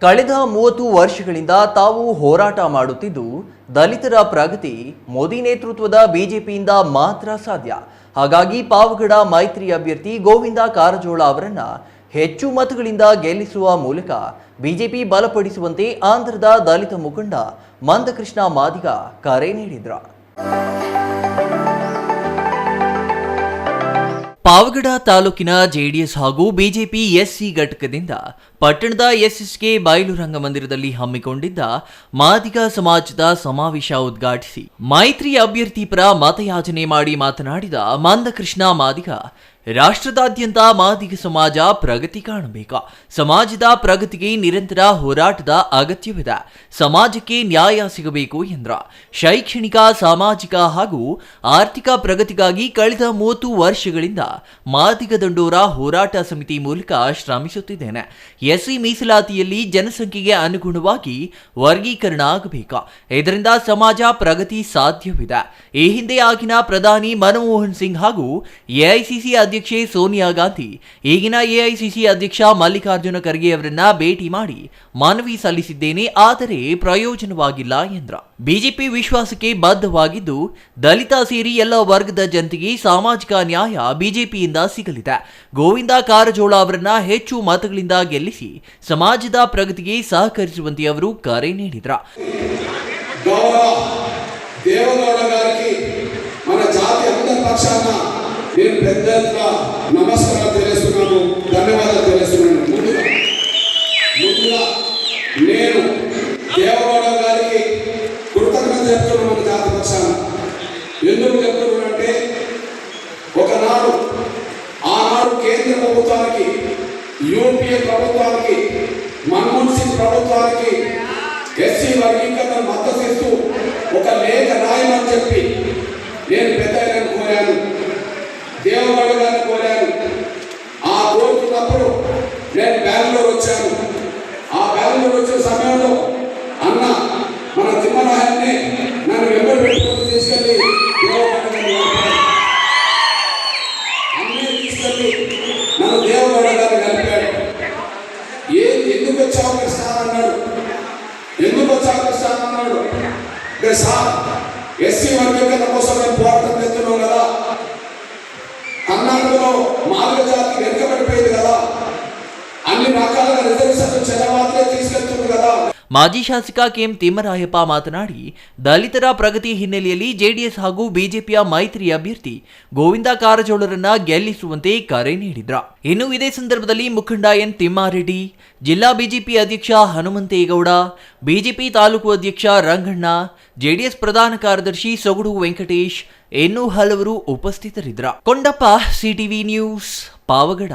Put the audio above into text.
ಕಳೆದ 30 ವರ್ಷಗಳಿಂದ ತಾವು ಹೋರಾಟ ಮಾಡುತ್ತಿದ್ದು ದಲಿತರ ಪ್ರಗತಿ ಮೋದಿ ನೇತೃತ್ವದ ಬಿಜೆಪಿಯಿಂದ ಮಾತ್ರ ಸಾಧ್ಯ. ಹಾಗಾಗಿ ಪಾವಗಡ ಮೈತ್ರಿ ಅಭ್ಯರ್ಥಿ ಗೋವಿಂದ ಕಾರಜೋಳ ಅವರನ್ನ ಹೆಚ್ಚು ಮತಗಳಿಂದ ಗೆಲ್ಲಿಸುವ ಮೂಲಕ ಬಿಜೆಪಿ ಬಲಪಡಿಸುವಂತೆ ಆಂಧ್ರದ ದಲಿತ ಮುಖಂಡ ಮಂದಕೃಷ್ಣ ಮಾದಿಗ ಕರೆ ನೀಡಿದ್ರು. ಪಾವಗಡ ತಾಲೂಕಿನ ಜೆಡಿಎಸ್ ಹಾಗೂ ಬಿಜೆಪಿ ಎಸ್ಸಿ ಘಟಕದಿಂದ ಪಟ್ಟಣದ ಎಸ್ಎಸ್ಕೆ ಬಯಲು ರಂಗಮಂದಿರದಲ್ಲಿ ಹಮ್ಮಿಕೊಂಡಿದ್ದ ಮಾದಿಗ ಸಮಾಜದ ಸಮಾವೇಶ ಉದ್ಘಾಟಿಸಿ ಮೈತ್ರಿ ಅಭ್ಯರ್ಥಿ ಪರ ಮತಯಾಚನೆ ಮಾಡಿ ಮಾತನಾಡಿದ ಮಂದಕೃಷ್ಣ ಮಾದಿಗ, ರಾಷ್ಟ್ರದಾದ್ಯಂತ ಮಾದಿಗ ಸಮಾಜ ಪ್ರಗತಿ ಕಾಣಬೇಕು. ಸಮಾಜದ ಪ್ರಗತಿಗೆ ನಿರಂತರ ಹೋರಾಟದ ಅಗತ್ಯವಿದೆ. ಸಮಾಜಕ್ಕೆ ನ್ಯಾಯ ಸಿಗಬೇಕು ಎಂದ್ರ. ಶೈಕ್ಷಣಿಕ, ಸಾಮಾಜಿಕ ಹಾಗೂ ಆರ್ಥಿಕ ಪ್ರಗತಿಗಾಗಿ ಕಳೆದ 30 ವರ್ಷಗಳಿಂದ ಮಾದಿಗ ದಂಡೋರ ಹೋರಾಟ ಸಮಿತಿ ಮೂಲಕ ಶ್ರಮಿಸುತ್ತಿದ್ದೇನೆ. ಎಸ್ಸಿ ಮೀಸಲಾತಿಯಲ್ಲಿ ಜನಸಂಖ್ಯೆಗೆ ಅನುಗುಣವಾಗಿ ವರ್ಗೀಕರಣ ಆಗಬೇಕು. ಇದರಿಂದ ಸಮಾಜ ಪ್ರಗತಿ ಸಾಧ್ಯವಿದೆ. ಈ ಹಿಂದೆ ಆಗಿನ ಪ್ರಧಾನಿ ಮನಮೋಹನ್ ಸಿಂಗ್ ಹಾಗೂ ಎಐಸಿಸಿ ಅಧ್ಯಕ್ಷೆ ಸೋನಿಯಾ ಗಾಂಧಿ ಈಗಿನ ಎಐಸಿಸಿ ಅಧ್ಯಕ್ಷ ಮಲ್ಲಿಕಾರ್ಜುನ ಖರ್ಗೆ ಅವರನ್ನ ಭೇಟಿ ಮಾಡಿ ಮನವಿ ಸಲ್ಲಿಸಿದ್ದೇನೆ, ಆದರೆ ಪ್ರಯೋಜನವಾಗಿಲ್ಲ ಎಂದ್ರ. ಬಿಜೆಪಿ ವಿಶ್ವಾಸಕ್ಕೆ ಬದ್ಧವಾಗಿದ್ದು ದಲಿತ ಸೇರಿ ಎಲ್ಲ ವರ್ಗದ ಜನತೆಗೆ ಸಾಮಾಜಿಕ ನ್ಯಾಯ ಬಿಜೆಪಿಯಿಂದ ಸಿಗಲಿದೆ. ಗೋವಿಂದ ಕಾರಜೋಳ ಅವರನ್ನ ಹೆಚ್ಚು ಮತಗಳಿಂದ ಗೆಲ್ಲಿಸಿ ಸಮಾಜದ ಪ್ರಗತಿಗೆ ಸಹಕರಿಸುವಂತೆ ಅವರು ಕರೆ ನೀಡಿದ್ರ. నేను పెద్దగా నమస్కారం తెలుస్తున్నాను, ధన్యవాదాలు తెలుస్తున్నాను. ముందుగా నేను దేవగౌడ గారికి కృతజ్ఞత చెప్తున్నాను. మన జాతి పక్షాన ఎందుకు చెప్తున్నానంటే, ఆనాడు కేంద్ర ప్రభుత్వానికి, యూపీఏ ప్రభుత్వానికి, మన్మోహన్ సింగ్ ప్రభుత్వానికి ఎస్సీ వర్గీకరణ మద్దతు ఇస్తూ ఒక లేఖ రాయమని చెప్పి నేను పెద్దలను కోరాను, దేవగౌడ గారిని కోరాను. ఆ కోరుతున్నప్పుడు నేను బెంగళూరు వచ్చాను. ఆ బెంగళూరు వచ్చిన సమయంలో అన్న మన తిమ్మరాయన్ని నన్ను వెంబడి పెట్టుకుని తీసుకెళ్ళి దేవగౌడ గారిని అన్నీ తీసుకెళ్ళి నన్ను దేవగౌడ గారిని కలిపాడు. ఎందుకు వచ్చావు కృష్ణ అన్నాడు. ఎందుకు వచ్చావు కృష్ణ అన్నాడు. సార్, ఎస్సీ వర్గీకరణ కోసం మేము పోరాటం చేస్తున్నాం కదా, కర్ణాటకలో మాదిగ జాతి వెనుకబడిపోయింది కదా, అన్ని రకాల రిజర్వేషన్ చెరమాత్రే తీసుకెళ్తుంది కదా. ಮಾಜಿ ಶಾಸಕ ಕೆಎಂ ತಿಮ್ಮರಾಯಪ್ಪ ಮಾತನಾಡಿ, ದಲಿತರ ಪ್ರಗತಿ ಹಿನ್ನೆಲೆಯಲ್ಲಿ ಜೆಡಿಎಸ್ ಹಾಗೂ ಬಿಜೆಪಿಯ ಮೈತ್ರಿ ಅಭ್ಯರ್ಥಿ ಗೋವಿಂದ ಕಾರಜೋಳರನ್ನ ಗೆಲ್ಲಿಸುವಂತೆ ಕರೆ ನೀಡಿದ್ರ. ಇನ್ನು ಇದೇ ಸಂದರ್ಭದಲ್ಲಿ ಮುಖಂಡ ಎನ್ ತಿಮ್ಮಾರೆಡ್ಡಿ, ಜಿಲ್ಲಾ ಬಿಜೆಪಿ ಅಧ್ಯಕ್ಷ ಹನುಮಂತೇಗೌಡ, ಬಿಜೆಪಿ ತಾಲೂಕು ಅಧ್ಯಕ್ಷ ರಂಗಣ್ಣ, ಜೆಡಿಎಸ್ ಪ್ರಧಾನ ಕಾರ್ಯದರ್ಶಿ ಸೊಗಡು ವೆಂಕಟೇಶ್ ಇನ್ನೂ ಹಲವರು ಉಪಸ್ಥಿತರಿದ್ರ. Kondappa, CTV news, Pavagada.